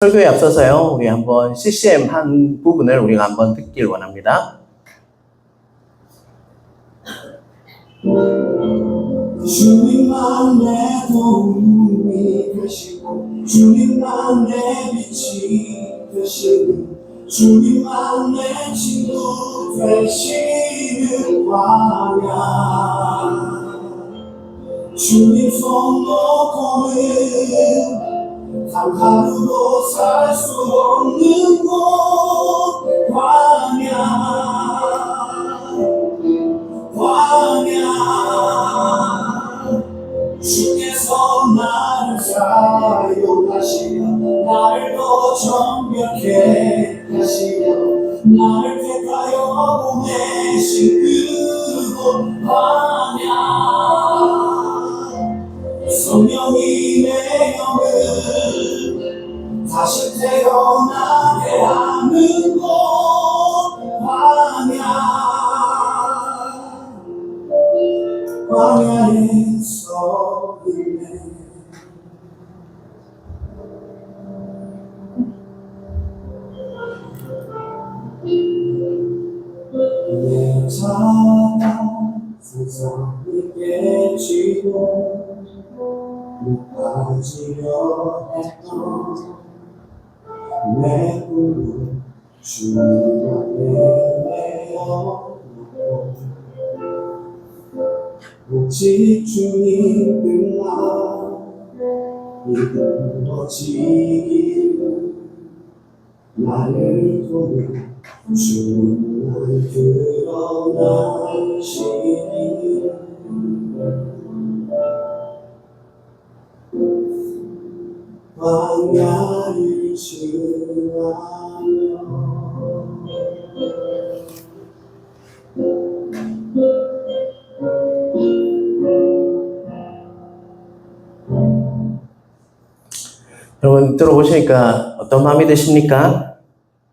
설교에 앞서서요, 우리 한번 CCM 한 부분을 우리가 한번 듣길 원합니다. 주님만 내 도움이 되시고 주님만 내 빛이 되시니 주님만 내 친구 되시는 광야 주님 손 놓고는 단 하루도 살 수 없는 곳 광야 주께서 나를 사용하시며 나를 더 정결케 하시며 나를 택하여 보내신 그곳 광야 성령이 내 영을 다시 태어나게 하는 곳 광야에서 은혜 내 자가 세상이 깨지고 높아지려 했던 내 꿈을 주님 앞에 내어놓고 오직 주님 끝나 이루어지기를 나를 통해 주님만 드러나시니 광야를 지나며 여러분 들어보시니까 어떤 마음이 드십니까?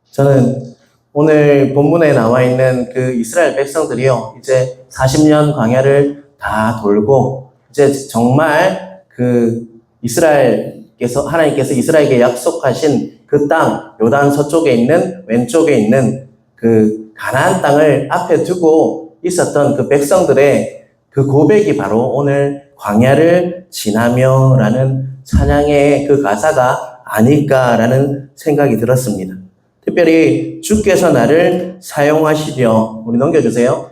저는 오늘 본문에 나와 있는 그 이스라엘 백성들이요, 이제 40년 광야를 다 돌고 이제 정말 그 하나님께서 이스라엘에게 약속하신 그 땅, 요단 서쪽에 있는 왼쪽에 있는 그 가나안 땅을 앞에 두고 있었던 그 백성들의 그 고백이 바로 오늘 광야를 지나며라는 찬양의 그 가사가 아닐까라는 생각이 들었습니다. 특별히 주께서 나를 사용하시려, 우리 넘겨주세요.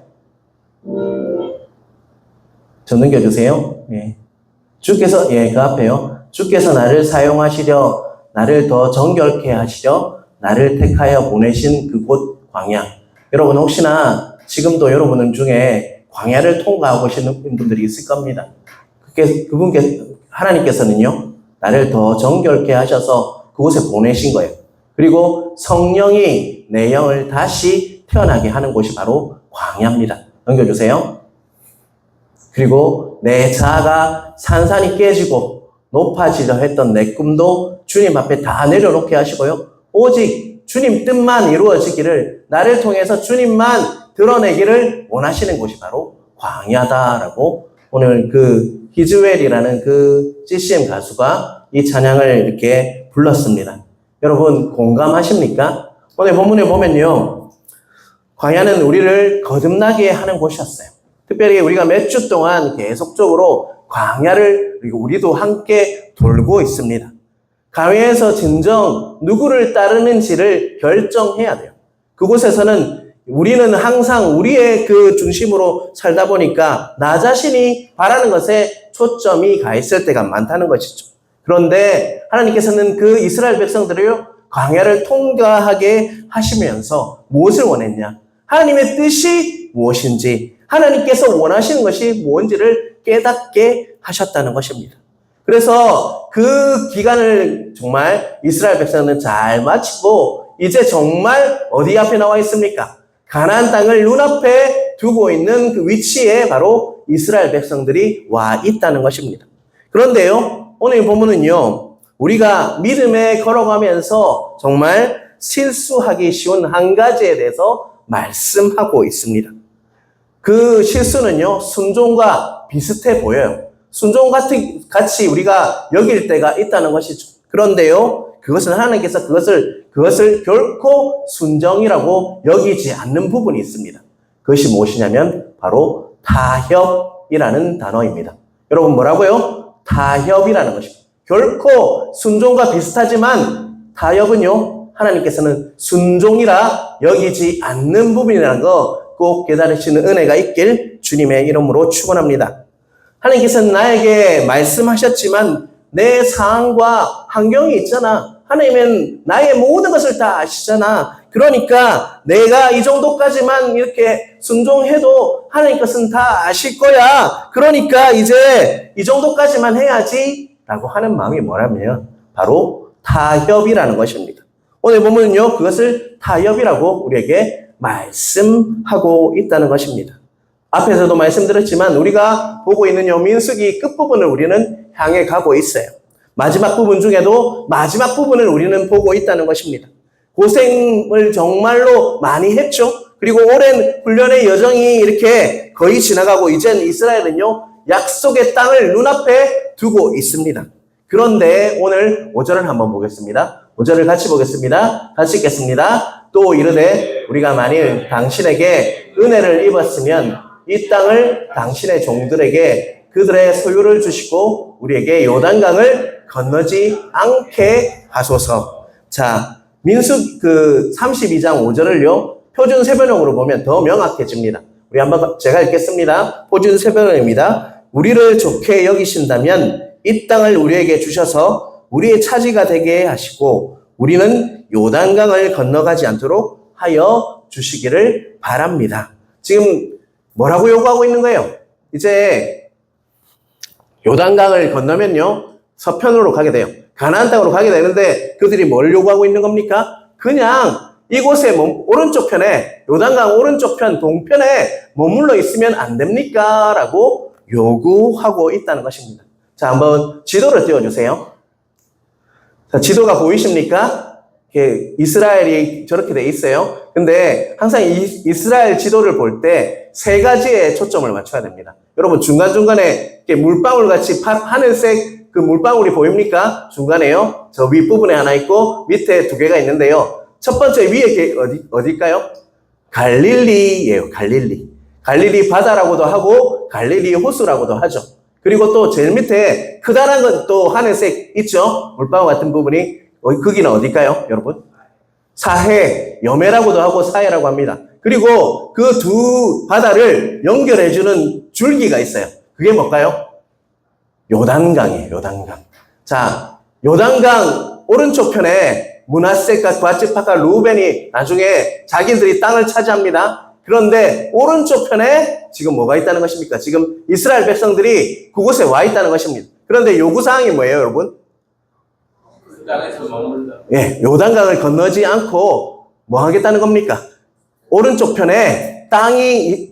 저 넘겨주세요. 예. 주께서, 그 앞에요. 주께서 나를 사용하시려, 나를 더 정결케 하시려, 나를 택하여 보내신 그곳 광야. 여러분 혹시나 지금도 여러분 중에 광야를 통과하고 계시는 분들이 있을 겁니다. 하나님께서는요, 나를 더 정결케 하셔서 그곳에 보내신 거예요. 그리고 성령이 내 영을 다시 태어나게 하는 곳이 바로 광야입니다. 넘겨주세요. 그리고 내 자아가 산산이 깨지고 높아지려 했던 내 꿈도 주님 앞에 다 내려놓게 하시고요. 오직 주님 뜻만 이루어지기를, 나를 통해서 주님만 드러내기를 원하시는 곳이 바로 광야다라고 오늘 그 히즈웰이라는 그 CCM 가수가 이 찬양을 이렇게 불렀습니다. 여러분 공감하십니까? 오늘 본문에 보면요, 광야는 우리를 거듭나게 하는 곳이었어요. 특별히 우리가 몇 주 동안 계속적으로 광야를 우리도 함께 돌고 있습니다. 광야에서 진정 누구를 따르는지를 결정해야 돼요. 그곳에서는 우리는 항상 우리의 그 중심으로 살다 보니까 나 자신이 바라는 것에 초점이 가 있을 때가 많다는 것이죠. 그런데 하나님께서는 그 이스라엘 백성들을 광야를 통과하게 하시면서 무엇을 원했냐? 하나님의 뜻이 무엇인지, 하나님께서 원하시는 것이 뭔지를 깨닫게 하셨다는 것입니다. 그래서 그 기간을 정말 이스라엘 백성은 잘 마치고 이제 정말 어디 앞에 나와 있습니까? 가나안 땅을 눈앞에 두고 있는 그 위치에 바로 이스라엘 백성들이 와 있다는 것입니다. 그런데요, 오늘 본문은요, 우리가 믿음에 걸어가면서 정말 실수하기 쉬운 한 가지에 대해서 말씀하고 있습니다. 그 실수는요, 순종과 비슷해 보여요. 순종같이 우리가 여길 때가 있다는 것이죠. 그런데요, 그것은 하나님께서 그것을 결코 순정이라고 여기지 않는 부분이 있습니다. 그것이 무엇이냐면 바로 타협이라는 단어입니다. 여러분 뭐라고요? 타협이라는 것입니다. 결코 순종과 비슷하지만 타협은요, 하나님께서는 순종이라 여기지 않는 부분이라는 거 꼭 깨달으시는 은혜가 있길 주님의 이름으로 축원합니다. 하나님께서는 나에게 말씀하셨지만 내 상황과 환경이 있잖아. 하나님은 나의 모든 것을 다 아시잖아. 그러니까 내가 이 정도까지만 이렇게 순종해도 하나님 것은 다 아실 거야. 그러니까 이제 이 정도까지만 해야지 라고 하는 마음이 뭐라면 바로 타협이라는 것입니다. 오늘 보면요, 그것을 타협이라고 우리에게 말씀하고 있다는 것입니다. 앞에서도 말씀드렸지만 우리가 보고 있는 요 민수기 끝부분을 우리는 향해 가고 있어요. 마지막 부분 중에도 마지막 부분을 우리는 보고 있다는 것입니다. 고생을 정말로 많이 했죠. 그리고 오랜 훈련의 여정이 이렇게 거의 지나가고 이젠 이스라엘은요, 약속의 땅을 눈앞에 두고 있습니다. 그런데 오늘 5절을 한번 보겠습니다. 5절을 같이 보겠습니다. 같이 읽겠습니다. 또 이르되 우리가 만일 당신에게 은혜를 입었으면 이 땅을 당신의 종들에게 그들의 소유를 주시고 우리에게 요단강을 건너지 않게 하소서. 자, 민수 32장 5절을요, 표준 세번역으로 보면 더 명확해집니다. 우리 한번 제가 읽겠습니다. 표준 세번역입니다. 우리를 좋게 여기신다면 이 땅을 우리에게 주셔서 우리의 차지가 되게 하시고 우리는 요단강을 건너가지 않도록 하여 주시기를 바랍니다. 지금 뭐라고 요구하고 있는 거예요? 이제 요단강을 건너면요, 서편으로 가게 돼요. 가나안 땅으로 가게 되는데 그들이 뭘 요구하고 있는 겁니까? 그냥 이곳에 오른쪽 편에, 요단강 오른쪽 편 동편에 머물러 있으면 안 됩니까? 라고 요구하고 있다는 것입니다. 자, 한번 지도를 띄워주세요. 자, 지도가 보이십니까? 이스라엘이 저렇게 돼 있어요. 근데 항상 이스라엘 지도를 볼 때 세 가지에 초점을 맞춰야 됩니다. 여러분 중간중간에 이렇게 물방울 같이 하늘색 그 물방울이 보입니까? 중간에요. 저 윗부분에 하나 있고 밑에 두 개가 있는데요. 첫 번째 위에 어딜까요? 갈릴리예요. 갈릴리 바다라고도 하고 갈릴리 호수라고도 하죠. 그리고 또 제일 밑에 크다란 건 또 하늘색 있죠? 물방울 같은 부분이 거기는 어딜까요, 여러분? 사해, 여매라고도 하고 사해라고 합니다. 그리고 그 두 바다를 연결해주는 줄기가 있어요. 그게 뭘까요? 요단강이에요, 요단강. 자, 요단강 오른쪽 편에 므낫세과 갓지파가 루벤이 나중에 자기들이 땅을 차지합니다. 그런데 오른쪽 편에 지금 뭐가 있다는 것입니까? 지금 이스라엘 백성들이 그곳에 와 있다는 것입니다. 그런데 요구사항이 뭐예요, 여러분? 그 땅에서 머물러. 예, 요단강을 건너지 않고 뭐 하겠다는 겁니까? 오른쪽 편에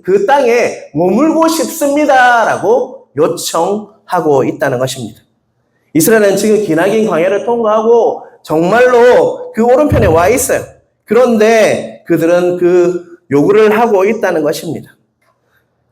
그 땅에 머물고 싶습니다라고 요청하고 있다는 것입니다. 이스라엘은 지금 기나긴 광야를 통과하고 정말로 그 오른편에 와 있어요. 그런데 그들은 그 요구를 하고 있다는 것입니다.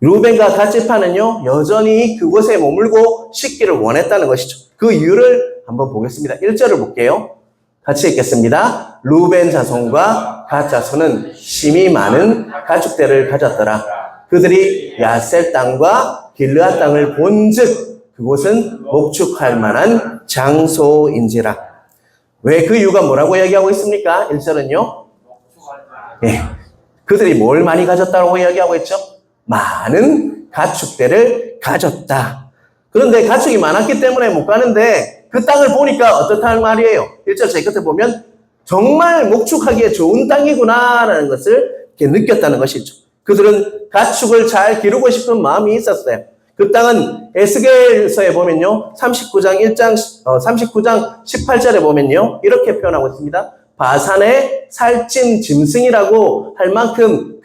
루벤과 갓지파는요, 여전히 그곳에 머물고 싶기를 원했다는 것이죠. 그 이유를 한번 보겠습니다. 1절을 볼게요. 같이 읽겠습니다. 루벤 자손과 갓 자손은 심히 많은 가축들을 가졌더라. 그들이 야셀 땅과 길르앗 땅을 본즉 그곳은 목축할 만한 장소인지라. 왜 그 이유가 뭐라고 얘기하고 있습니까? 1절은요. 예, 그들이 뭘 많이 가졌다고 이야기하고 있죠? 많은 가축들을 가졌다. 그런데 가축이 많았기 때문에 못 가는데 그 땅을 보니까 어떻다는 말이에요? 1절 제 끝에 보면 정말 목축하기에 좋은 땅이구나라는 것을 이렇게 느꼈다는 것이죠. 그들은 가축을 잘 기르고 싶은 마음이 있었어요. 그 땅은 에스겔서에 보면요, 39장 18절에 보면요, 이렇게 표현하고 있습니다. 바산의 살찐 짐승이라고 할 만큼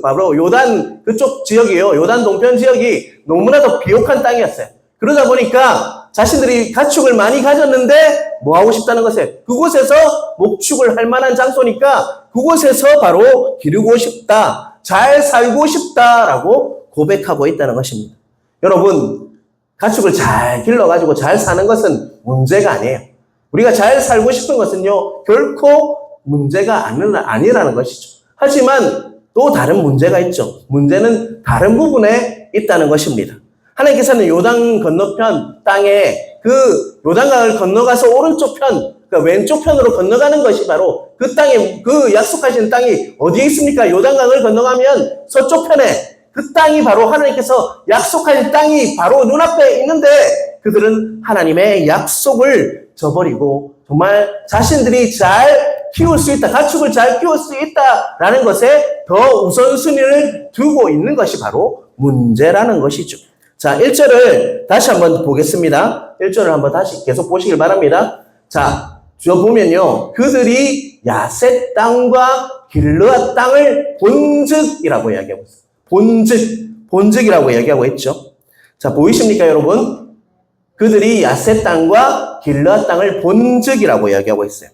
바로 요단 그쪽 지역이요, 요단 동편 지역이 너무나도 비옥한 땅이었어요. 그러다 보니까 자신들이 가축을 많이 가졌는데 뭐 하고 싶다는 것이에요. 그곳에서 목축을 할 만한 장소니까 그곳에서 바로 기르고 싶다, 잘 살고 싶다라고 고백하고 있다는 것입니다. 여러분, 가축을 잘 길러가지고 잘 사는 것은 문제가 아니에요. 우리가 잘 살고 싶은 것은요, 결코 문제가 아니라는 것이죠. 하지만 또 다른 문제가 있죠. 문제는 다른 부분에 있다는 것입니다. 하나님께서는 요단 건너편 땅에 그 요단강을 건너가서 오른쪽 편, 그러니까 왼쪽 편으로 건너가는 것이 바로 그 땅에, 그 약속하신 땅이 어디에 있습니까? 요단강을 건너가면 서쪽 편에 그 땅이 바로 하나님께서 약속하신 땅이 바로 눈앞에 있는데 그들은 하나님의 약속을 저버리고 정말 자신들이 잘 키울 수 있다, 가축을 잘 키울 수 있다라는 것에 더 우선순위를 두고 있는 것이 바로 문제라는 것이죠. 자, 1절을 다시 한번 보겠습니다. 1절을 한번 다시 계속 보시길 바랍니다. 자, 저 보면요. 그들이 야셋 땅과 길르앗 땅을 본즉이라고 이야기하고 있어요. 본즉이라고 이야기하고 있죠. 자, 보이십니까, 여러분? 그들이 야셋 땅과 길르앗 땅을 본즉이라고 이야기하고 있어요.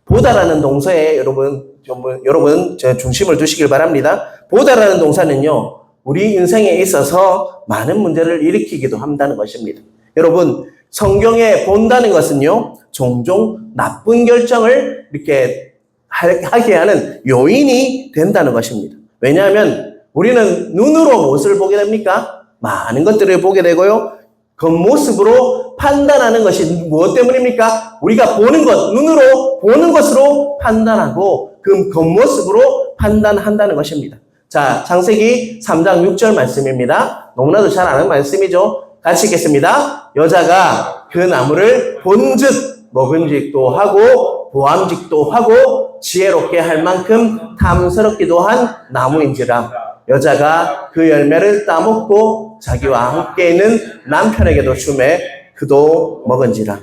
보다라는 동사에 여러분 제 중심을 두시길 바랍니다. 보다라는 동사는요, 우리 인생에 있어서 많은 문제를 일으키기도 한다는 것입니다. 여러분, 성경에 본다는 것은요, 종종 나쁜 결정을 이렇게 하게 하는 요인이 된다는 것입니다. 왜냐하면 우리는 눈으로 무엇을 보게 됩니까? 많은 것들을 보게 되고요. 겉모습으로 판단하는 것이 무엇 때문입니까? 우리가 보는 것, 눈으로 보는 것으로 판단하고 그 겉모습으로 판단한다는 것입니다. 자, 창세기 3장 6절 말씀입니다. 너무나도 잘 아는 말씀이죠. 같이 읽겠습니다. 여자가 그 나무를 본즉 먹은직도 하고 보암직도 하고 지혜롭게 할 만큼 탐스럽기도 한 나무인지라. 여자가 그 열매를 따먹고 자기와 함께 있는 남편에게도 주매 그도 먹은지라.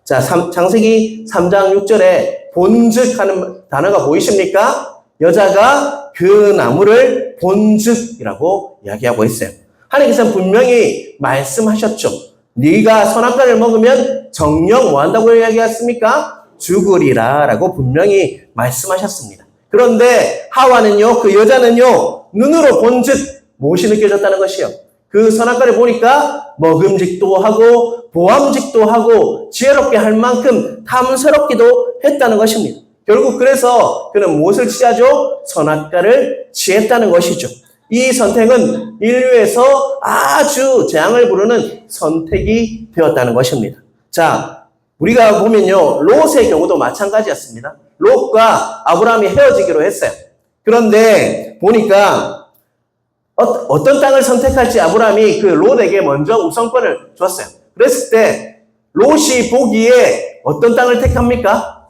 자, 창세기 3장 6절에 본즉 하는 단어가 보이십니까? 여자가 그 나무를 본즉이라고 이야기하고 있어요. 하나님께서는 분명히 말씀하셨죠. 네가 선악과를 먹으면 정녕 뭐 한다고 이야기했습니까? 죽으리라 라고 분명히 말씀하셨습니다. 그런데 하와는요, 그 여자는요, 눈으로 본즉 무엇이 느껴졌다는 것이요? 그 선악과를 보니까 먹음직도 하고 보암직도 하고 지혜롭게 할 만큼 탐스럽기도 했다는 것입니다. 결국 그래서 그는 무엇을 취하죠? 선악과를 취했다는 것이죠. 이 선택은 인류에서 아주 재앙을 부르는 선택이 되었다는 것입니다. 자, 우리가 보면요, 롯의 경우도 마찬가지였습니다. 롯과 아브라함이 헤어지기로 했어요. 그런데 보니까 어떤 땅을 선택할지 아브라함이 그 롯에게 먼저 우선권을 줬어요. 그랬을 때 롯이 보기에 어떤 땅을 택합니까?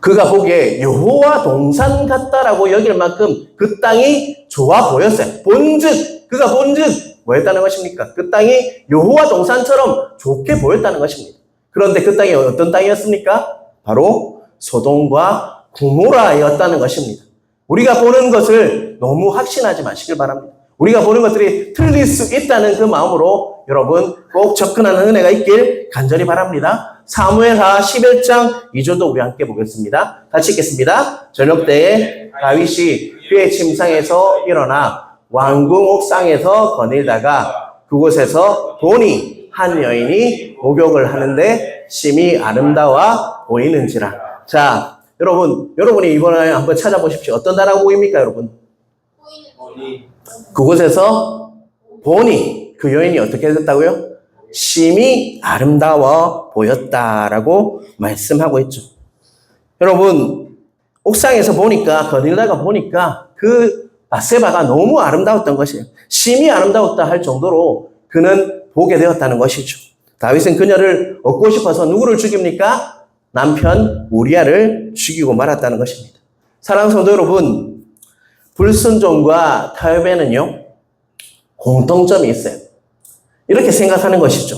그가 보기에 여호와 동산 같다라고 여길 만큼 그 땅이 좋아 보였어요. 그가 본즉 뭐였다는 것입니까? 그 땅이 여호와 동산처럼 좋게 보였다는 것입니다. 그런데 그 땅이 어떤 땅이었습니까? 바로 소돔과 고모라였다는 것입니다. 우리가 보는 것을 너무 확신하지 마시길 바랍니다. 우리가 보는 것들이 틀릴 수 있다는 그 마음으로 여러분 꼭 접근하는 은혜가 있길 간절히 바랍니다. 사무엘하 11장 2절도 우리 함께 보겠습니다. 같이 읽겠습니다. 저녁 때에 다윗이 그의 침상에서 일어나 왕궁 옥상에서 거닐다가 그곳에서 보니 한 여인이 목욕을 하는데 심히 아름다워 보이는지라. 자, 여러분이 이번에 한번 찾아보십시오. 어떤 단어가 보입니까, 여러분? 그곳에서 보니 그 여인이 어떻게 됐다고요? 심히 아름다워 보였다라고 말씀하고 있죠. 여러분, 옥상에서 보니까, 거닐다가 보니까 그 밧세바가 너무 아름다웠던 것이에요. 심히 아름다웠다 할 정도로 그는 보게 되었다는 것이죠. 다윗은 그녀를 얻고 싶어서 누구를 죽입니까? 남편 우리아를 죽이고 말았다는 것입니다. 사랑하는 성도 여러분, 불순종과 타협에는요, 공통점이 있어요. 이렇게 생각하는 것이죠.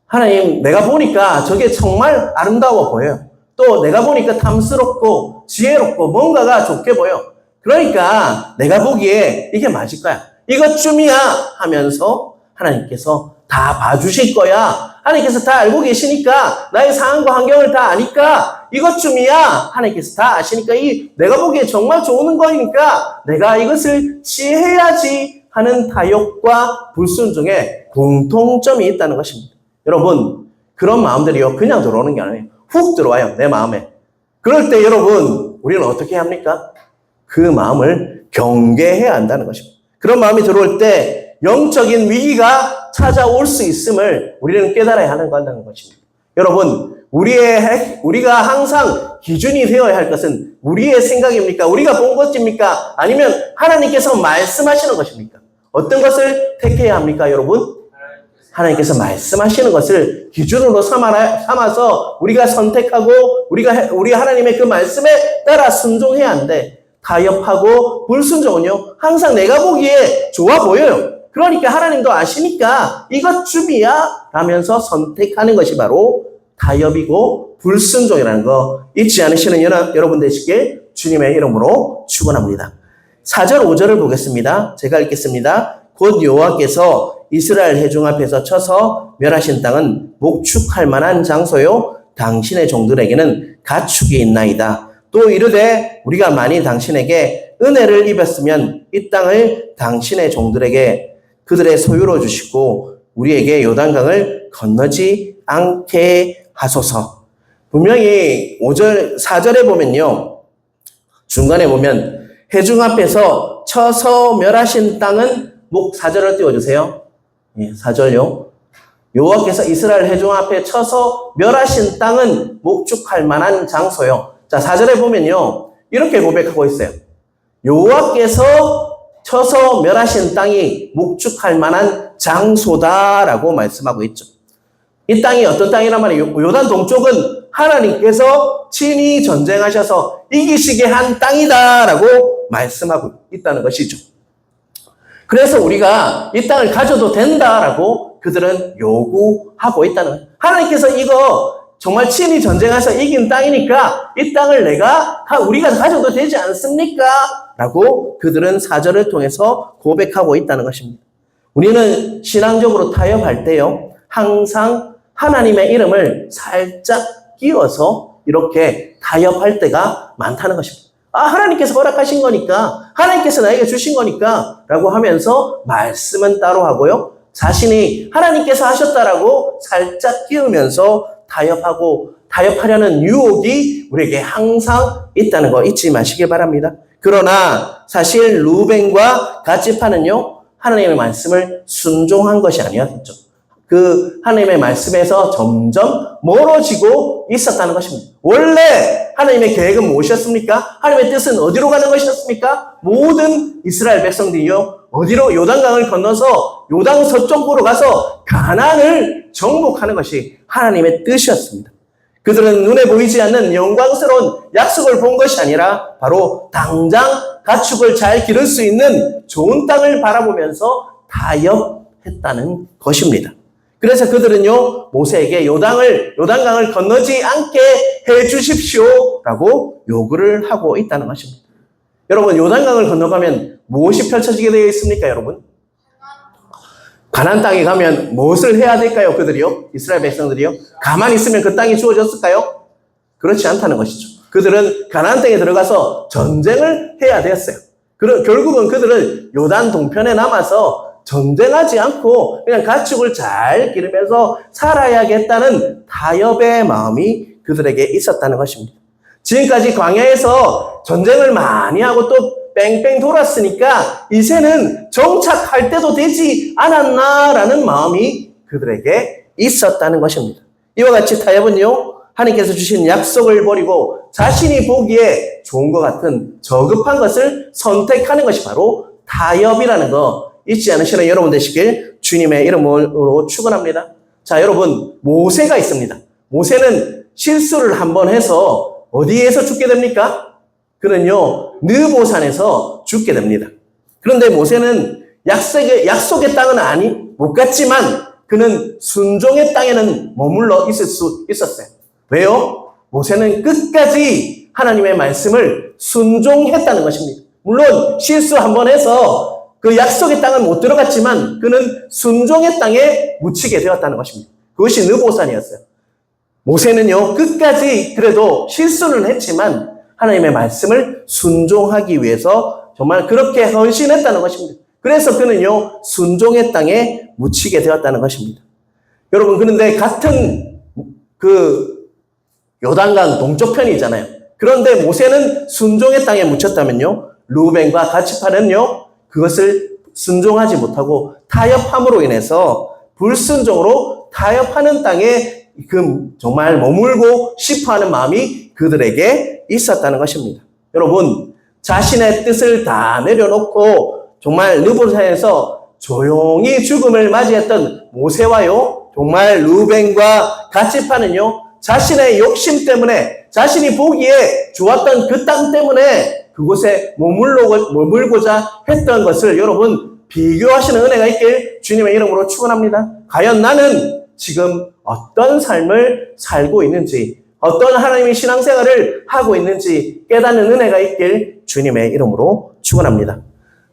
하나님, 내가 보니까 저게 정말 아름다워 보여요. 또 내가 보니까 탐스럽고 지혜롭고 뭔가가 좋게 보여. 그러니까 내가 보기에 이게 맞을 거야. 이것쯤이야 하면서 하나님께서 다 봐주실 거야. 하나님께서 다 알고 계시니까, 나의 상황과 환경을 다 아니까 이것쯤이야 하나님께서 다 아시니까, 내가 보기에 정말 좋은 거니까 내가 이것을 취해야지 하는 타협과 불순종에 공통점이 있다는 것입니다. 여러분, 그런 마음들이요, 그냥 들어오는 게 아니에요. 훅 들어와요, 내 마음에. 그럴 때 여러분, 우리는 어떻게 합니까? 그 마음을 경계해야 한다는 것입니다. 그런 마음이 들어올 때 영적인 위기가 찾아올 수 있음을 우리는 깨달아야 하는 것입니다. 여러분, 우리가 항상 기준이 되어야 할 것은 우리의 생각입니까? 우리가 본 것입니까? 아니면 하나님께서 말씀하시는 것입니까? 어떤 것을 택해야 합니까, 여러분? 하나님께서 말씀하시는 것을 기준으로 삼아서 우리가 선택하고 우리 하나님의 그 말씀에 따라 순종해야 하는데, 타협하고 불순종은요, 항상 내가 보기에 좋아 보여요. 그러니까 하나님도 아시니까 이것 줍이야 라면서 선택하는 것이 바로 타협이고 불순종이라는 거 잊지 않으시는 여러분 되시길 주님의 이름으로 축원합니다. 4절 5절을 보겠습니다. 제가 읽겠습니다. 곧 여호와께서 이스라엘 회중 앞에서 쳐서 멸하신 땅은 목축할 만한 장소요, 당신의 종들에게는 가축이 있나이다. 또 이르되 우리가 만일 당신에게 은혜를 입었으면 이 땅을 당신의 종들에게 그들의 소유로 주시고 우리에게 요단강을 건너지 않게 하소서. 분명히 4절에 보면요, 중간에 보면 회중 앞에서 쳐서 멸하신 땅은 4절을 띄워주세요. 4절요. 여호와께서 이스라엘 회중 앞에 쳐서 멸하신 땅은 목축할 만한 장소요. 자, 4절에 보면요, 이렇게 고백하고 있어요. 여호와께서 쳐서 멸하신 땅이 목축할 만한 장소다라고 말씀하고 있죠. 이 땅이 어떤 땅이란 말이에요? 요단 동쪽은 하나님께서 친히 전쟁하셔서 이기시게 한 땅이다라고 말씀하고 있다는 것이죠. 그래서 우리가 이 땅을 가져도 된다라고 그들은 요구하고 있다는 거예요. 하나님께서 이거 정말 친히 전쟁해서 이긴 땅이니까 이 땅을 우리가 가져도 되지 않습니까? 라고 그들은 4절을 통해서 고백하고 있다는 것입니다. 우리는 신앙적으로 타협할 때요, 항상 하나님의 이름을 살짝 끼워서 이렇게 타협할 때가 많다는 것입니다. 하나님께서 허락하신 거니까, 하나님께서 나에게 주신 거니까 라고 하면서 말씀은 따로 하고요, 자신이 하나님께서 하셨다라고 살짝 끼우면서 타협하려는 유혹이 우리에게 항상 있다는 거 잊지 마시길 바랍니다. 그러나 사실 루벤과 갓지파는요, 하나님의 말씀을 순종한 것이 아니었죠. 그 하나님의 말씀에서 점점 멀어지고 있었다는 것입니다. 원래 하나님의 계획은 무엇이었습니까? 하나님의 뜻은 어디로 가는 것이었습니까? 모든 이스라엘 백성들이요, 어디로? 요단강을 건너서 요단 서쪽으로 가서 가나안을 정복하는 것이 하나님의 뜻이었습니다. 그들은 눈에 보이지 않는 영광스러운 약속을 본 것이 아니라 바로 당장 가축을 잘 기를 수 있는 좋은 땅을 바라보면서 타협했다는 것입니다. 그래서 그들은요, 모세에게 요단강을 건너지 않게 해 주십시오라고 요구를 하고 있다는 것입니다. 여러분, 요단강을 건너가면 무엇이 펼쳐지게 되어 있습니까, 여러분? 가나안 땅에 가면 무엇을 해야 될까요, 그들이요? 이스라엘 백성들이요? 가만히 있으면 그 땅이 주어졌을까요? 그렇지 않다는 것이죠. 그들은 가나안 땅에 들어가서 전쟁을 해야 되었어요. 결국은 그들은 요단 동편에 남아서 전쟁하지 않고 그냥 가축을 잘 기르면서 살아야겠다는 타협의 마음이 그들에게 있었다는 것입니다. 지금까지 광야에서 전쟁을 많이 하고 또 뺑뺑 돌았으니까 이제는 정착할 때도 되지 않았나라는 마음이 그들에게 있었다는 것입니다. 이와 같이 타협은요, 하나님께서 주신 약속을 버리고 자신이 보기에 좋은 것 같은 저급한 것을 선택하는 것이 바로 타협이라는 거 잊지 않으시는 여러분 되시길 주님의 이름으로 축원합니다. 자, 여러분, 모세가 있습니다. 모세는 실수를 한번 해서 어디에서 죽게 됩니까? 그는요, 느보산에서 죽게 됩니다. 그런데 모세는 약속의 땅은 못 갔지만 그는 순종의 땅에는 머물러 있을 수 있었어요. 왜요? 모세는 끝까지 하나님의 말씀을 순종했다는 것입니다. 물론 실수 한번 해서 그 약속의 땅은 못 들어갔지만 그는 순종의 땅에 묻히게 되었다는 것입니다. 그것이 느보산이었어요. 모세는요, 끝까지 그래도 실수는 했지만 하나님의 말씀을 순종하기 위해서 정말 그렇게 헌신했다는 것입니다. 그래서 그는요, 순종의 땅에 묻히게 되었다는 것입니다. 여러분, 그런데 같은 그 요단강 동쪽 편이잖아요. 그런데 모세는 순종의 땅에 묻혔다면요, 루벤과 가츠파는요, 그것을 순종하지 못하고 타협함으로 인해서 불순종으로 타협하는 땅에 정말 머물고 싶어하는 마음이 그들에게 있었다는 것입니다. 여러분, 자신의 뜻을 다 내려놓고 정말 느보산에서 조용히 죽음을 맞이했던 모세와요, 정말 루벤과 가츠파는요, 자신의 욕심 때문에, 자신이 보기에 좋았던 그 땅 때문에 그곳에 머물고자 했던 것을 여러분 비교하시는 은혜가 있길 주님의 이름으로 축원합니다. 과연 나는 지금 어떤 삶을 살고 있는지, 어떤 하나님의 신앙생활을 하고 있는지 깨닫는 은혜가 있길 주님의 이름으로 축원합니다.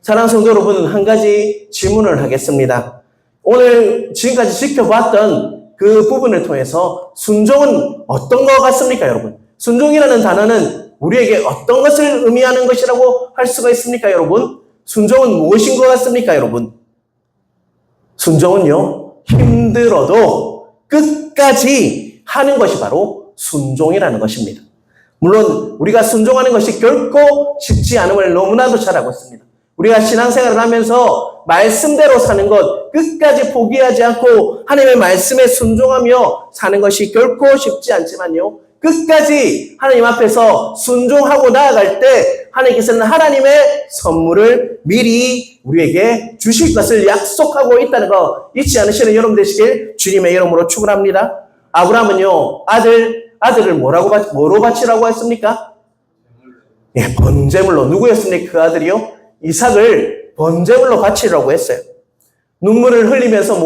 사랑하는 성도 여러분, 한 가지 질문을 하겠습니다. 오늘 지금까지 지켜봤던 그 부분을 통해서 순종은 어떤 것 같습니까, 여러분? 순종이라는 단어는 우리에게 어떤 것을 의미하는 것이라고 할 수가 있습니까, 여러분? 순종은 무엇인 것 같습니까, 여러분? 순종은요, 힘들어도 끝까지 하는 것이 바로 순종이라는 것입니다. 물론 우리가 순종하는 것이 결코 쉽지 않음을 너무나도 잘 알고 있습니다. 우리가 신앙생활을 하면서 말씀대로 사는 것, 끝까지 포기하지 않고 하나님의 말씀에 순종하며 사는 것이 결코 쉽지 않지만요, 끝까지 하나님 앞에서 순종하고 나아갈 때 하나님께서는 하나님의 선물을 미리 우리에게 주실 것을 약속하고 있다는 거 잊지 않으시는 여러분 되시길 주님의 이름으로 축원합니다. 아브라함은요, 아들을 뭐로 바치라고 했습니까? 예, 번제물로. 누구였습니까? 그 아들이요? 이삭을 번제물로 바치라고 했어요. 눈물을 흘리면서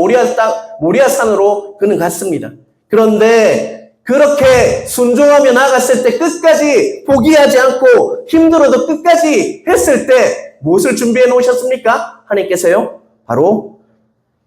모리아산으로 그는 갔습니다. 그런데 그렇게 순종하며 나아갔을 때, 끝까지 포기하지 않고 힘들어도 끝까지 했을 때 무엇을 준비해 놓으셨습니까? 하나님께서요, 바로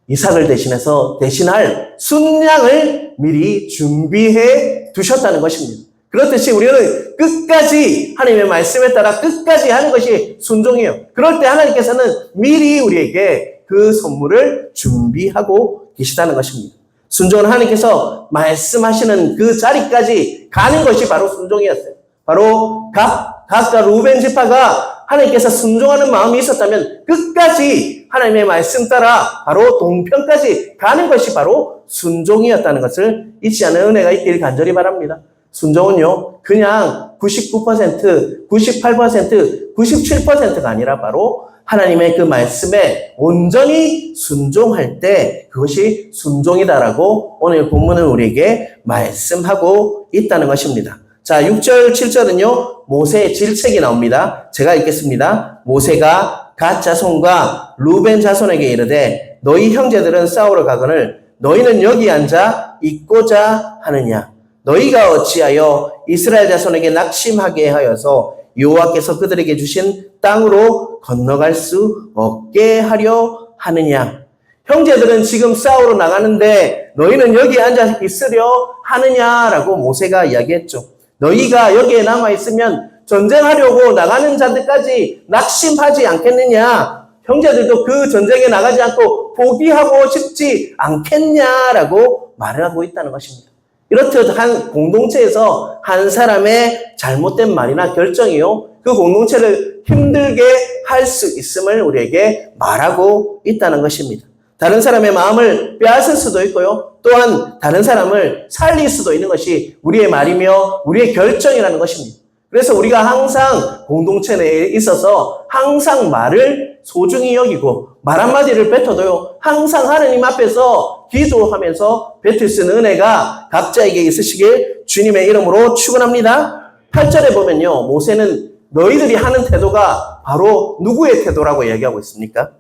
이삭을 대신할 순양을 미리 준비해 두셨다는 것입니다. 그렇듯이 우리는 끝까지 하나님의 말씀에 따라 끝까지 하는 것이 순종이에요. 그럴 때 하나님께서는 미리 우리에게 그 선물을 준비하고 계시다는 것입니다. 순종은 하나님께서 말씀하시는 그 자리까지 가는 것이 바로 순종이었어요. 바로 각과 루벤 지파가 하나님께서 순종하는 마음이 있었다면 끝까지 하나님의 말씀 따라 바로 동편까지 가는 것이 바로 순종이었다는 것을 잊지 않은 은혜가 있길 간절히 바랍니다. 순종은요, 그냥 99%, 98%, 97%가 아니라 바로 하나님의 그 말씀에 온전히 순종할 때 그것이 순종이다라고 오늘 본문은 우리에게 말씀하고 있다는 것입니다. 자, 6절, 7절은요, 모세의 질책이 나옵니다. 제가 읽겠습니다. 모세가 갓 자손과 루벤 자손에게 이르되 너희 형제들은 싸우러 가거늘 너희는 여기 앉아 있고자 하느냐? 너희가 어찌하여 이스라엘 자손에게 낙심하게 하여서 여호와께서 그들에게 주신 땅으로 건너갈 수 없게 하려 하느냐? 형제들은 지금 싸우러 나가는데 너희는 여기 앉아 있으려 하느냐라고 모세가 이야기했죠. 너희가 여기에 남아있으면 전쟁하려고 나가는 자들까지 낙심하지 않겠느냐? 형제들도 그 전쟁에 나가지 않고 포기하고 싶지 않겠냐라고 말을 하고 있다는 것입니다. 이렇듯 한 공동체에서 한 사람의 잘못된 말이나 결정이요, 그 공동체를 힘들게 할 수 있음을 우리에게 말하고 있다는 것입니다. 다른 사람의 마음을 빼앗을 수도 있고요, 또한 다른 사람을 살릴 수도 있는 것이 우리의 말이며 우리의 결정이라는 것입니다. 그래서 우리가 항상 공동체 내에 있어서 항상 말을 소중히 여기고 말 한마디를 뱉어도요, 항상 하나님 앞에서 기도하면서 뱉을 수 있는 은혜가 각자에게 있으시길 주님의 이름으로 축원합니다. 8절에 보면요, 모세는 너희들이 하는 태도가 바로 누구의 태도라고 이야기하고 있습니까?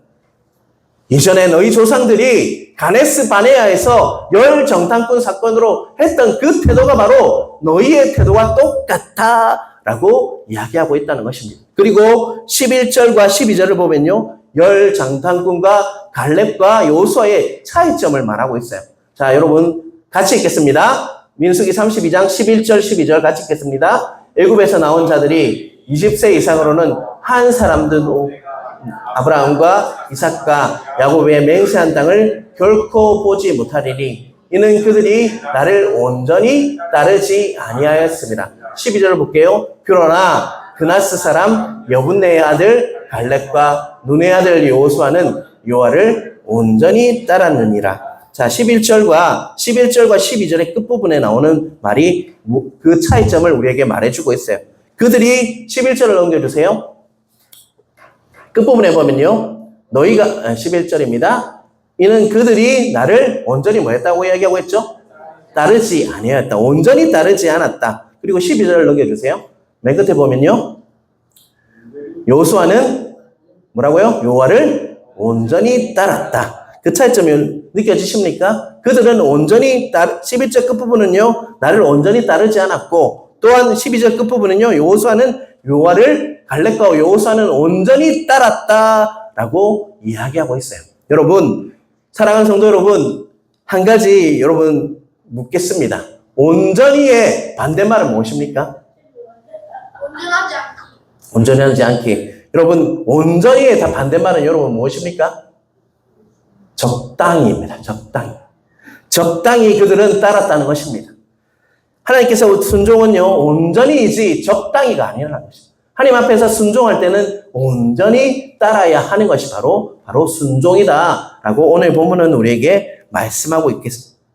이전에 너희 조상들이 가네스 바네아에서 열 정탐꾼 사건으로 했던 그 태도가 바로 너희의 태도와 똑같다라고 이야기하고 있다는 것입니다. 그리고 11절과 12절을 보면요, 열 장탐꾼과 갈렙과 여호수아의 차이점을 말하고 있어요. 자, 여러분 같이 읽겠습니다. 민수기 32장 11절 12절 같이 읽겠습니다. 애굽에서 나온 자들이 20세 이상으로는 한 사람도 아브라함과 이삭과 야곱의 맹세한 땅을 결코 보지 못하리니 이는 그들이 나를 온전히 따르지 아니하였습니다. 12절을 볼게요. 그러나 그나스 사람 여분네의 아들 갈렙과 눈의 아들 여호수아는 여호와를 온전히 따랐느니라. 자, 11절과 12절의 끝부분에 나오는 말이 그 차이점을 우리에게 말해주고 있어요. 그들이 11절을 넘겨주세요. 끝부분에 보면요. 너희가 11절입니다. 이는 그들이 나를 온전히 뭐 했다고 이야기하고 있죠? 따르지 아니하였다. 온전히 따르지 않았다. 그리고 12절을 넘겨주세요. 맨 끝에 보면요. 여호수아는 뭐라고요? 여호와를 온전히 따랐다. 그 차이점이 느껴지십니까? 그들은 온전히 11절 끝부분은요. 나를 온전히 따르지 않았고 또한 12절 끝부분은요. 여호수아는 여호와를 갈렙과 여호수아는 온전히 따랐다라고 이야기하고 있어요. 여러분, 사랑하는 성도 여러분, 한 가지 여러분 묻겠습니다. 온전히의 반대말은 무엇입니까? 온전하지 않기. 온전하지 않기. 여러분, 온전히의 다 반대말은 여러분 무엇입니까? 적당히입니다. 적당히. 적당히 그들은 따랐다는 것입니다. 하나님께서 순종은요, 온전히이지 적당히가 아니라는 것입니다. 하나님 앞에서 순종할 때는 온전히 따라야 하는 것이 바로 순종이다라고 오늘 본문은 우리에게 말씀하고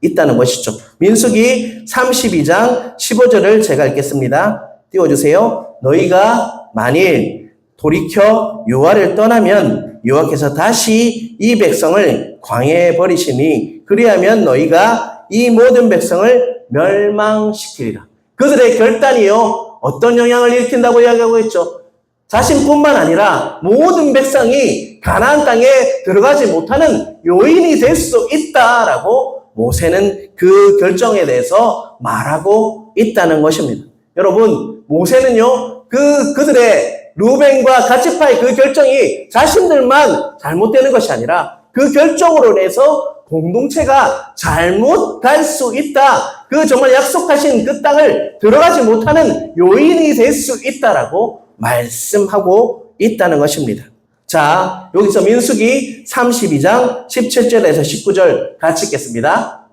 있다는 것이죠. 민수기 32장 15절을 제가 읽겠습니다. 띄워주세요. 너희가 만일 돌이켜 여호와를 떠나면 여호와께서 다시 이 백성을 광야에 버리시니 그리하면 너희가 이 모든 백성을 멸망시키리라. 그들의 결단이요 어떤 영향을 일으킨다고 이야기하고 있죠. 자신뿐만 아니라 모든 백성이 가나안 땅에 들어가지 못하는 요인이 될 수 있다라고 모세는 그 결정에 대해서 말하고 있다는 것입니다. 여러분, 모세는요 그들의 루벤과 갓지파의 그 결정이 자신들만 잘못되는 것이 아니라 그 결정으로 인해서 공동체가 잘못 갈 수 있다. 그 정말 약속하신 그 땅을 들어가지 못하는 요인이 될 수 있다라고 말씀하고 있다는 것입니다. 자, 여기서 민수기 32장 17절에서 19절 같이 읽겠습니다.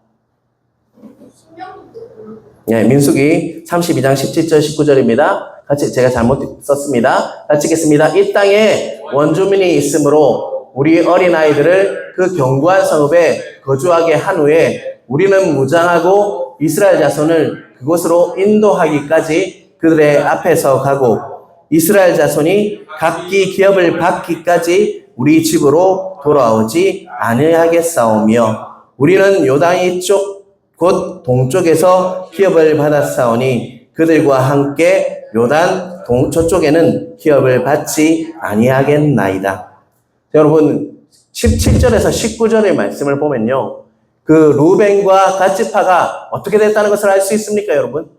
네, 민수기 32장 17절 19절입니다. 같이 제가 잘못 썼습니다. 같이 읽겠습니다. 이 땅에 원주민이 있으므로 우리 어린아이들을 그 견고한 성읍에 거주하게 한 후에 우리는 무장하고 이스라엘 자손을 그곳으로 인도하기까지 그들의 앞에서 가고 이스라엘 자손이 각기 기업을 받기까지 우리 집으로 돌아오지 아니하겠사오며 우리는 요단 이쪽 곧 동쪽에서 기업을 받았사오니 그들과 함께 요단 저쪽에는 기업을 받지 아니하겠나이다. 여러분 17절에서 19절의 말씀을 보면요. 그 루벤과 갓지파가 어떻게 됐다는 것을 알 수 있습니까, 여러분?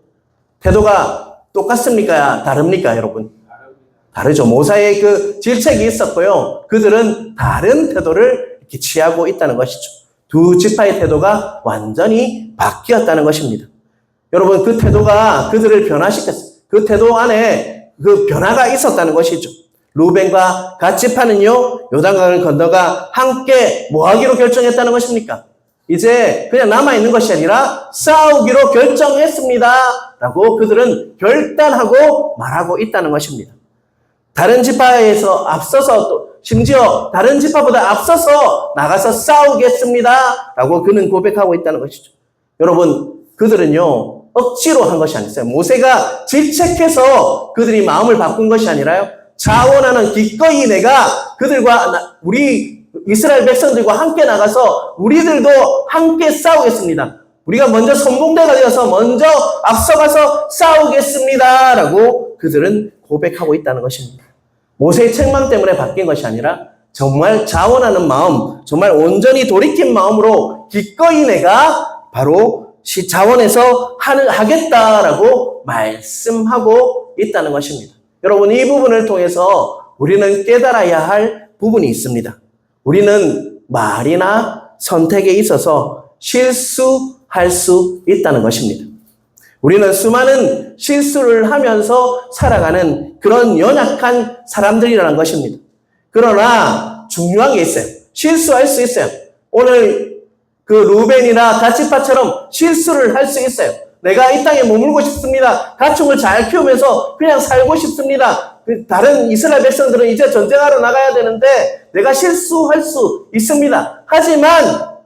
태도가 똑같습니까? 다릅니까, 여러분? 다르죠. 모세의 그 질책이 있었고요. 그들은 다른 태도를 이렇게 취하고 있다는 것이죠. 두 지파의 태도가 완전히 바뀌었다는 것입니다. 여러분, 그 태도가 그들을 변화시켰어요. 그 태도 안에 그 변화가 있었다는 것이죠. 루벤과 갓지파는요, 요단강을 건너가 함께 뭐 하기로 결정했다는 것입니까? 이제 그냥 남아있는 것이 아니라 싸우기로 결정했습니다. 라고 그들은 결단하고 말하고 있다는 것입니다. 다른 지파에서 앞서서 또 심지어 다른 지파보다 앞서서 나가서 싸우겠습니다. 라고 그는 고백하고 있다는 것이죠. 여러분, 그들은요, 억지로 한 것이 아니었어요. 모세가 질책해서 그들이 마음을 바꾼 것이 아니라요. 자원하는 기꺼이 내가 그들과 우리 이스라엘 백성들과 함께 나가서 우리들도 함께 싸우겠습니다. 우리가 먼저 선봉대가 되어서 먼저 앞서가서 싸우겠습니다. 라고 그들은 고백하고 있다는 것입니다. 모세의 책망 때문에 바뀐 것이 아니라 정말 자원하는 마음, 정말 온전히 돌이킨 마음으로 기꺼이 내가 바로 자원해서 하겠다라고 말씀하고 있다는 것입니다. 여러분, 이 부분을 통해서 우리는 깨달아야 할 부분이 있습니다. 우리는 말이나 선택에 있어서 실수할 수 있다는 것입니다. 우리는 수많은 실수를 하면서 살아가는 그런 연약한 사람들이라는 것입니다. 그러나 중요한 게 있어요. 실수할 수 있어요. 오늘 그 루벤이나 갓지파처럼 실수를 할 수 있어요. 내가 이 땅에 머물고 싶습니다. 가축을 잘 키우면서 그냥 살고 싶습니다. 다른 이스라엘 백성들은 이제 전쟁하러 나가야 되는데 내가 실수할 수 있습니다. 하지만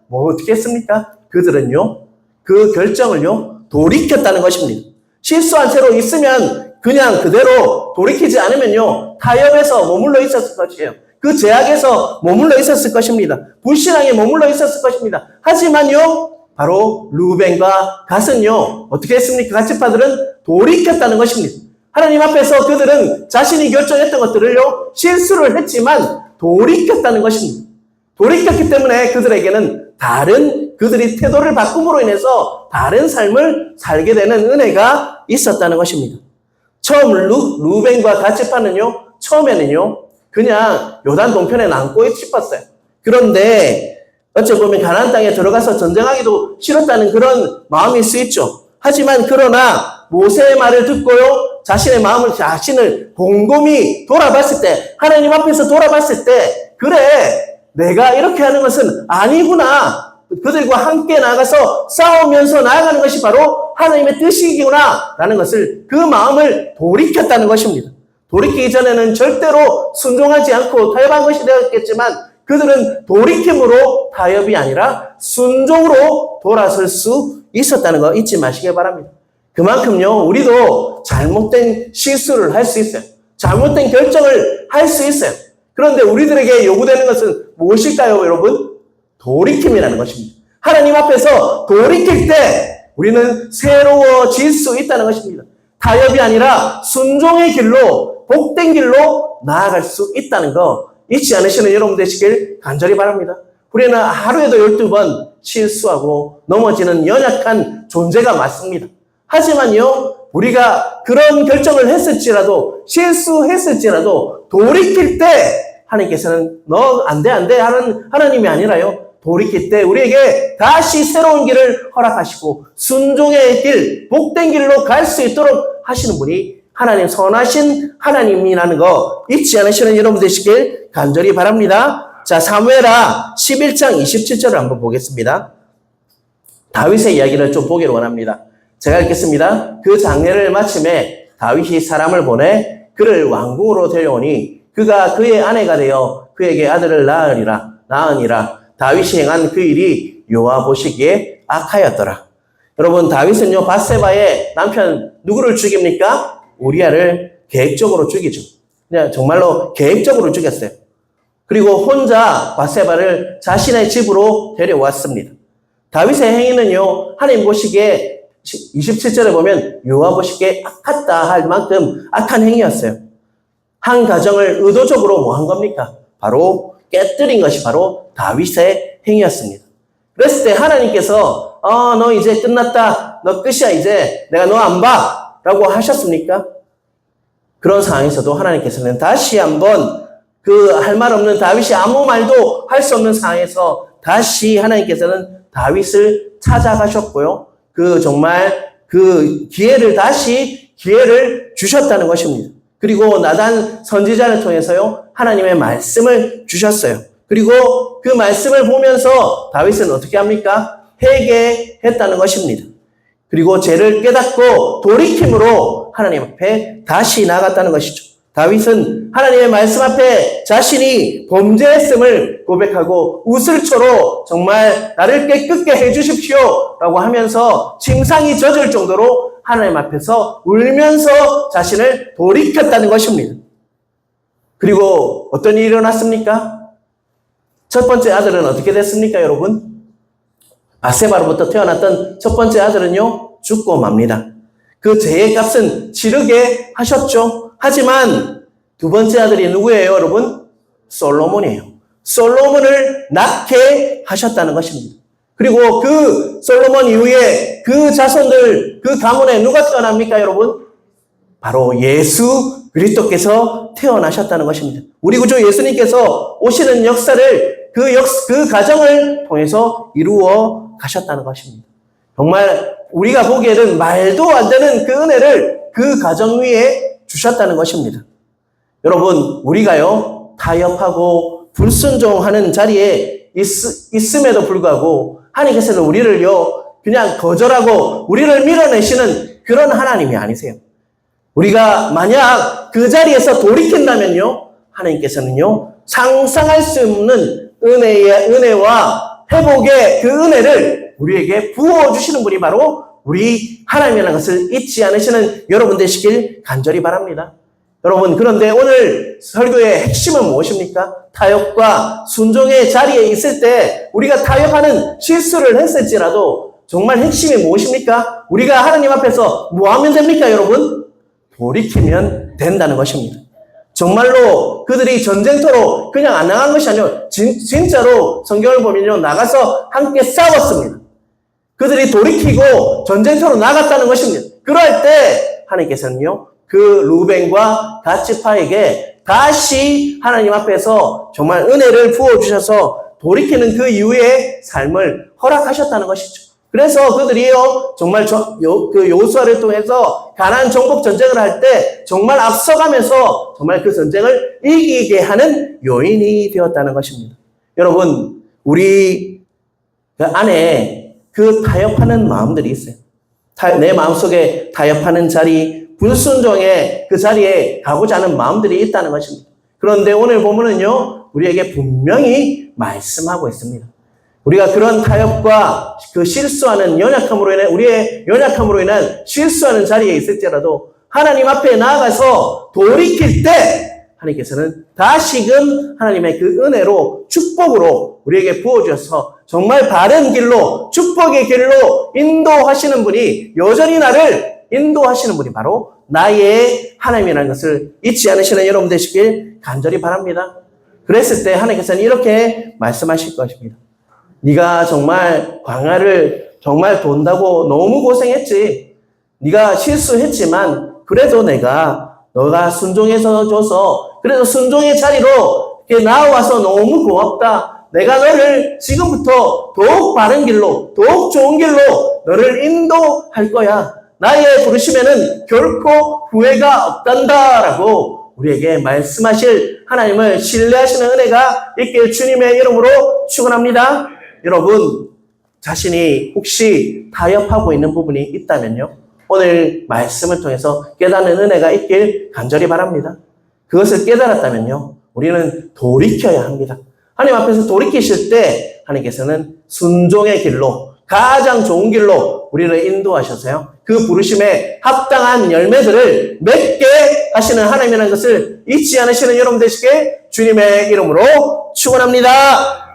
뭐 어떻게 했습니까? 그들은요, 그 결정을요, 돌이켰다는 것입니다. 실수한 채로 있으면 그냥 그대로 돌이키지 않으면요, 타협에서 머물러 있었을 것이에요. 그 제약에서 머물러 있었을 것입니다. 불신앙에 머물러 있었을 것입니다. 하지만요, 바로 루벤과 갓은요, 어떻게 했습니까? 갓지파들은 돌이켰다는 것입니다. 하나님 앞에서 그들은 자신이 결정했던 것들을요, 실수를 했지만 돌이켰다는 것입니다. 돌이켰기 때문에 그들에게는 그들이 태도를 바꿈으로 인해서 다른 삶을 살게 되는 은혜가 있었다는 것입니다. 처음 루벤과 갓지파는요, 처음에는요, 그냥 요단 동편에 남고 싶었어요. 그런데 어찌 보면 가나안 땅에 들어가서 전쟁하기도 싫었다는 그런 마음일 수 있죠. 하지만 그러나 모세의 말을 듣고요, 자신을 곰곰이 돌아봤을 때, 하나님 앞에서 돌아봤을 때, 그래, 내가 이렇게 하는 것은 아니구나. 그들과 함께 나가서 싸우면서 나아가는 것이 바로 하나님의 뜻이구나 라는 것을, 그 마음을 돌이켰다는 것입니다. 돌이키기 전에는 절대로 순종하지 않고 타협한 것이 되었겠지만 그들은 돌이킴으로 타협이 아니라 순종으로 돌아설 수 있었다는 거 잊지 마시기 바랍니다. 그만큼요, 우리도 잘못된 실수를 할 수 있어요. 잘못된 결정을 할 수 있어요. 그런데 우리들에게 요구되는 것은 무엇일까요, 여러분? 돌이킴이라는 것입니다. 하나님 앞에서 돌이킬 때 우리는 새로워질 수 있다는 것입니다. 타협이 아니라 순종의 길로, 복된 길로 나아갈 수 있다는 거 잊지 않으시는 여러분 되시길 간절히 바랍니다. 우리는 하루에도 12번 실수하고 넘어지는 연약한 존재가 맞습니다. 하지만요, 우리가 그런 결정을 했을지라도, 실수했을지라도 돌이킬 때 하나님께서는 너 안 돼 하는 하나님이 아니라요, 돌이킬 때 우리에게 다시 새로운 길을 허락하시고 순종의 길, 복된 길로 갈 수 있도록 하시는 분이 하나님, 선하신 하나님이라는 거 잊지 않으시는 여러분 되시길 간절히 바랍니다. 자, 사무엘하 11장 27절을 한번 보겠습니다. 다윗의 이야기를 좀 보기를 원합니다. 제가 읽겠습니다. 그 장례를 마침에 다윗이 사람을 보내 그를 왕궁으로 데려오니 그가 그의 아내가 되어 그에게 아들을 낳으니라. 다윗이 행한 그 일이 여호와 보시기에 악하였더라. 여러분, 다윗은요, 밧세바의 남편 누구를 죽입니까? 우리아를 계획적으로 죽이죠. 그냥 정말로 계획적으로 죽였어요. 그리고 혼자 밧세바를 자신의 집으로 데려왔습니다. 다윗의 행위는요, 하나님 보시기에 27절에 보면 여호와 보시기에 악하다 할 만큼 악한 행위였어요. 한 가정을 의도적으로 뭐 한 겁니까? 바로 깨뜨린 것이 바로 다윗의 행위였습니다. 그랬을 때 하나님께서 너 이제 끝났다. 너 끝이야 이제. 내가 너 안 봐. 라고 하셨습니까? 그런 상황에서도 하나님께서는 다시 한번 그 할 말 없는 다윗이 아무 말도 할 수 없는 상황에서 다시 하나님께서는 다윗을 찾아가셨고요. 정말 기회를 주셨다는 것입니다. 그리고 나단 선지자를 통해서요, 하나님의 말씀을 주셨어요. 그리고 그 말씀을 보면서 다윗은 어떻게 합니까? 회개했다는 것입니다. 그리고 죄를 깨닫고 돌이킴으로 하나님 앞에 다시 나아갔다는 것이죠. 다윗은 하나님의 말씀 앞에 자신이 범죄했음을 고백하고 우슬초로 정말 나를 깨끗게 해주십시오 라고 하면서 침상이 젖을 정도로 하나님 앞에서 울면서 자신을 돌이켰다는 것입니다. 그리고 어떤 일이 일어났습니까? 첫 번째 아들은 어떻게 됐습니까, 여러분? 밧세바로부터 태어났던 첫 번째 아들은요, 죽고 맙니다. 그 죄의 값은 치르게 하셨죠. 하지만 두 번째 아들이 누구예요, 여러분? 솔로몬이에요. 솔로몬을 낳게 하셨다는 것입니다. 그리고 그 솔로몬 이후에 그 자손들, 그 가문에 누가 태어납니까, 여러분? 바로 예수 그리스도께서 태어나셨다는 것입니다. 우리 구주 예수님께서 오시는 역사를 그 가정을 통해서 이루어 가셨다는 것입니다. 정말 우리가 보기에는 말도 안 되는 그 은혜를 그 가정 위에 주셨다는 것입니다. 여러분, 우리가요, 타협하고 불순종하는 자리에 있음에도 불구하고 하나님께서는 우리를요, 그냥 거절하고 우리를 밀어내시는 그런 하나님이 아니세요. 우리가 만약 그 자리에서 돌이킨다면요, 하나님께서는요, 상상할 수 없는 은혜와 회복의 그 은혜를 우리에게 부어주시는 분이 바로 우리 하나님이라는 것을 잊지 않으시는 여러분 되시길 간절히 바랍니다. 여러분, 그런데 오늘 설교의 핵심은 무엇입니까? 타협과 순종의 자리에 있을 때 우리가 타협하는 실수를 했을지라도 정말 핵심이 무엇입니까? 우리가 하나님 앞에서 뭐 하면 됩니까, 여러분? 돌이키면 된다는 것입니다. 정말로 그들이 전쟁터로 그냥 안 나간 것이 아니라 진짜로 성경을 보면요, 나가서 함께 싸웠습니다. 그들이 돌이키고 전쟁터로 나갔다는 것입니다. 그럴 때 하나님께서는요, 그 루벤과 갓지파에게 다시 하나님 앞에서 정말 은혜를 부어주셔서 돌이키는 그 이후의 삶을 허락하셨다는 것이죠. 그래서 그들이요, 정말 그 여호수아를 통해서 가나안 정복 전쟁을 할 때 정말 앞서가면서 정말 그 전쟁을 이기게 하는 요인이 되었다는 것입니다. 여러분, 우리 그 안에 그 타협하는 마음들이 있어요. 내 마음속에 타협하는 자리, 불순종의 그 자리에 가고자 하는 마음들이 있다는 것입니다. 그런데 오늘 보면은요, 우리에게 분명히 말씀하고 있습니다. 우리가 그런 타협과 그 실수하는 연약함으로 인해, 우리의 연약함으로 인한 실수하는 자리에 있을지라도 하나님 앞에 나아가서 돌이킬 때 하나님께서는 다시금 하나님의 그 은혜로, 축복으로 우리에게 부어주셔서 정말 바른 길로, 축복의 길로 인도하시는 분이, 여전히 나를 인도하시는 분이 바로 나의 하나님이라는 것을 잊지 않으시는 여러분 되시길 간절히 바랍니다. 그랬을 때 하나님께서는 이렇게 말씀하실 것입니다. 네가 정말 광야를 정말 돈다고 너무 고생했지. 네가 실수했지만 그래도 너가 순종해서 줘서, 그래도 순종의 자리로 이렇게 나와서 너무 고맙다. 내가 너를 지금부터 더욱 바른 길로, 더욱 좋은 길로 너를 인도할 거야. 나의 부르심에는 결코 후회가 없단다라고 우리에게 말씀하실 하나님을 신뢰하시는 은혜가 있길 주님의 이름으로 축원합니다. 여러분, 자신이 혹시 타협하고 있는 부분이 있다면요, 오늘 말씀을 통해서 깨닫는 은혜가 있길 간절히 바랍니다. 그것을 깨달았다면요, 우리는 돌이켜야 합니다. 하나님 앞에서 돌이키실 때 하나님께서는 순종의 길로, 가장 좋은 길로 우리를 인도하셔서요, 그 부르심에 합당한 열매들을 맺게 하시는 하나님이라는 것을 잊지 않으시는 여러분 되시게 주님의 이름으로 축원합니다.